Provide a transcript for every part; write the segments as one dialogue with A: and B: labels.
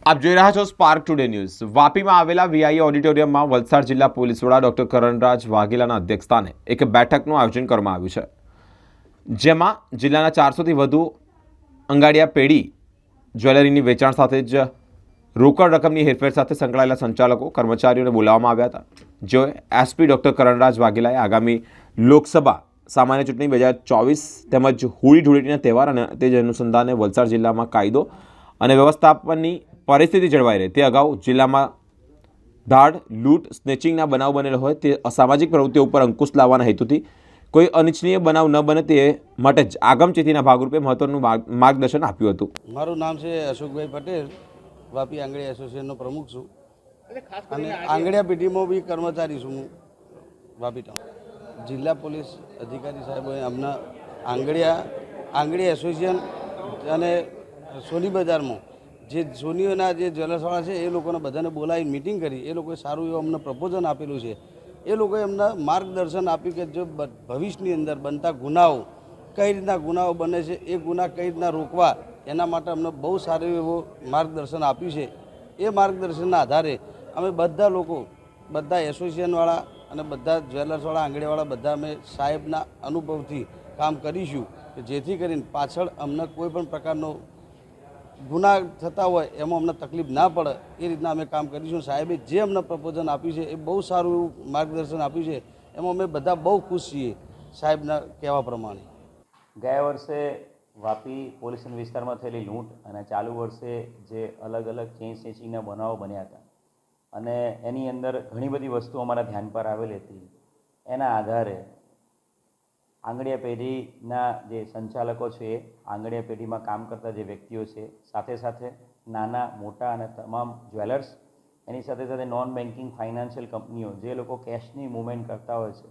A: આપ જોઈ રહ્યા છો સ્પાર્ક ટુડે ન્યૂઝ। વાપીમાં આવેલા વીઆઈ ઓડિટોરિયમમાં વલસાડ જિલ્લા પોલીસ વડા ડોક્ટર કરણરાજ વાઘેલાના અધ્યક્ષસ્થાને એક બેઠકનું આયોજન કરવામાં આવ્યું છે, જેમાં જિલ્લાના 400થી વધુ અંગાડિયા પેઢી જ્વેલરીની વેચાણ સાથે જ રોકડ રકમની હેરફેર સાથે સંકળાયેલા સંચાલકો કર્મચારીઓને બોલાવવામાં આવ્યા હતા, જેઓએ એસપી ડોક્ટર કરણરાજ વાઘેલાએ આગામી લોકસભા સામાન્ય ચૂંટણી 2024 તેમજ હોળી ધૂળેટીના તહેવાર અને તે જ અનુસંધાને વલસાડ જિલ્લામાં કાયદો અને વ્યવસ્થાપનની પરિસ્થિતિ જળવાઈ રહે તે અગાઉ જિલ્લામાં ધાડ, લૂંટ, સ્નેચિંગના બનાવ બનેલો હોય તે અસામાજિક પ્રવૃત્તિઓ ઉપર અંકુશ લાવવાના હેતુથી કોઈ અનિચ્છનીય બનાવ ન બને તે માટે જ આગમચેતીના ભાગરૂપે મહત્વનું માર્ગદર્શન આપ્યું હતું।
B: મારું નામ છે અશોકભાઈ પટેલ, વાપી આંગળીયા એસોસિએશનનો પ્રમુખ છું અને આંગળીયા પેઢીમાં બી કર્મચારી છું હું વાપી ટાઉન। જિલ્લા પોલીસ અધિકારી સાહેબોએ અમને આંગળીયા એસોસિએશન અને સોની બજારમાં જે સોનીઓના જે જ્વેલર્સવાળા છે એ લોકોને બધાને બોલાવી મિટિંગ કરી એ લોકોએ સારું એવું અમને પ્રપોઝલ આપેલું છે। એ લોકોએ અમને માર્ગદર્શન આપ્યું કે જો ભવિષ્યની અંદર બનતા ગુનાઓ કઈ રીતના ગુનાઓ બને છે, એ ગુના કઈ રીતના રોકવા, એના માટે અમને બહુ સારું એવું માર્ગદર્શન આપ્યું છે। એ માર્ગદર્શનના આધારે અમે બધા લોકો, બધા એસોસિએશનવાળા અને બધા જ્વેલર્સવાળા, આંગળીવાળા બધા અમે સાહેબના અનુભવથી કામ કરીશું કે જેથી કરીને પાછળ અમને કોઈ પણ પ્રકારનો ગુના થતા હોય એમાં અમને તકલીફ ના પડે એ રીતના અમે કામ કરીશું। સાહેબે જે અમને પ્રપોઝલ આપ્યું છે એ બહુ સારું એવું માર્ગદર્શન આપ્યું છે, એમાં અમે બધા બહુ ખુશ છીએ સાહેબના કહેવા પ્રમાણે।
C: ગયા વર્ષે વાપી પોલીસ વિસ્તારમાં થયેલી લૂંટ અને ચાલુ વર્ષે જે અલગ અલગ ચેઇન સ્નેચિંગના બનાવો બન્યા હતા અને એની અંદર ઘણી બધી વસ્તુઓ અમારા ધ્યાન પર આવેલી હતી। એના આધારે આંગળીયા પેઢીના જે સંચાલકો છે, આંગળીયા પેઢીમાં કામ કરતા જે વ્યક્તિઓ છે, સાથે સાથે નાના મોટા અને તમામ જ્વેલર્સ, એની સાથે સાથે નોન બેન્કિંગ ફાઇનાન્શિયલ કંપનીઓ જે લોકો કેશની મૂવમેન્ટ કરતા હોય છે,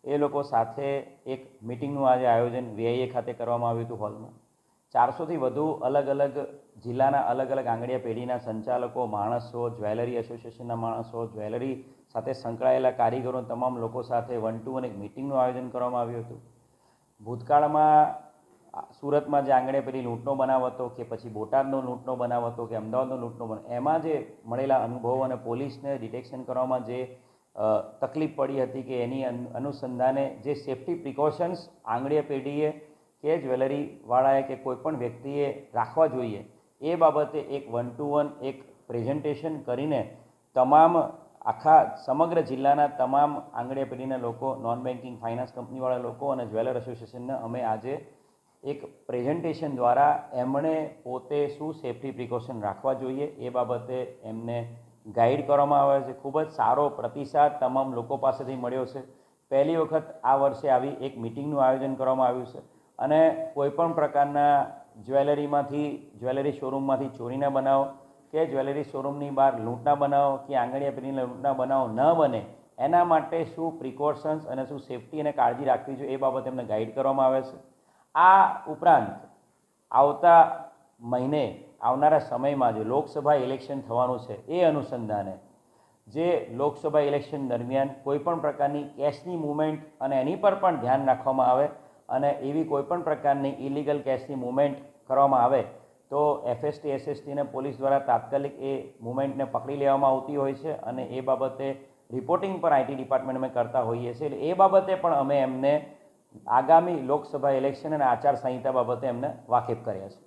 C: એ લોકો સાથે એક મિટિંગનું આજે આયોજન વીઆઈએ ખાતે કરવામાં આવ્યું હતું હોલમાં। 400થી વધુ અલગ અલગ જિલ્લાના અલગ અલગ આંગળીયા પેઢીના સંચાલકો, માણસો, જ્વેલરી એસોસિએશનના માણસો, જ્વેલરી સાથે સંકળાયેલા કારીગરો, તમામ લોકો સાથે 1-2 અને એક મિટિંગનું આયોજન કરવામાં આવ્યું હતું। ભૂતકાળમાં સુરતમાં જે આંગળીયા પેઢી લૂંટનો બનાવ હતો કે પછી બોટાદનો લૂંટનો બનાવ હતો કે અમદાવાદનો લૂંટનો બનાવ, એમાં જે મળેલા અનુભવો અને પોલીસને ડિટેક્શન કરવામાં જે તકલીફ પડી હતી કે એની અનુસંધાને જે સેફ્ટી પ્રિકોશન્સ આંગળીયા પેઢીએ કે જ્વેલરીવાળાએ કે કોઈપણ વ્યક્તિએ રાખવા જોઈએ એ બાબતે એક 1-to-1 એક પ્રેઝન્ટેશન કરીને તમામ આખા સમગ્ર જિલ્લાના તમામ આંગળીયા પેઢીના લોકો, નોન બેન્કિંગ ફાઇનાન્સ કંપનીવાળા લોકો અને જ્વેલર એસોસિએશનને અમે આજે એક પ્રેઝન્ટેશન દ્વારા એમણે પોતે શું સેફ્ટી પ્રિકોશન રાખવા જોઈએ એ બાબતે એમને ગાઈડ કરવામાં આવે છે। ખૂબ જ સારો પ્રતિસાદ તમામ લોકો પાસેથી મળ્યો છે। પહેલી વખત આ વર્ષે આવી એક મિટિંગનું આયોજન કરવામાં આવ્યું છે અને કોઈપણ પ્રકારના જ્વેલરી શોરૂમમાંથી ચોરીના બનાવો કે જ્વેલરી શોરૂમની બહાર લૂંટના બનાવો કે આંગળીયા પેઢીના લૂંટના બનાવો ન બને એના માટે શું પ્રિકોશન્સ અને શું સેફ્ટી અને કાળજી રાખવી જોઈએ એ બાબતે એમને ગાઈડ કરવામાં આવે છે। આ ઉપરાંત આવતા મહિને આવનારા સમયમાં જે લોકસભા ઇલેક્શન થવાનું છે એ અનુસંધાને જે લોકસભા ઇલેક્શન દરમિયાન કોઈપણ પ્રકારની કેશની મૂવમેન્ટ અને એની પર પણ ધ્યાન રાખવામાં આવે અને એવી કોઈપણ પ્રકારની ઇલીગલ કેશની મૂવમેન્ટ કરવામાં આવે તો એફએસટી, એસએસટી અને પોલીસ દ્વારા તાત્કાલિક એ મૂવમેન્ટને પકડી લેવામાં આવતી હોય છે અને એ બાબતે રિપોર્ટિંગ પણ આઈટી ડિપાર્ટમેન્ટ અમે કરતા હોઈએ છીએ। એટલે એ બાબતે પણ અમે એમને આગામી લોકસભા ઇલેક્શન અને આચારસંહિતા બાબતે એમને વાકેફ કર્યા છે।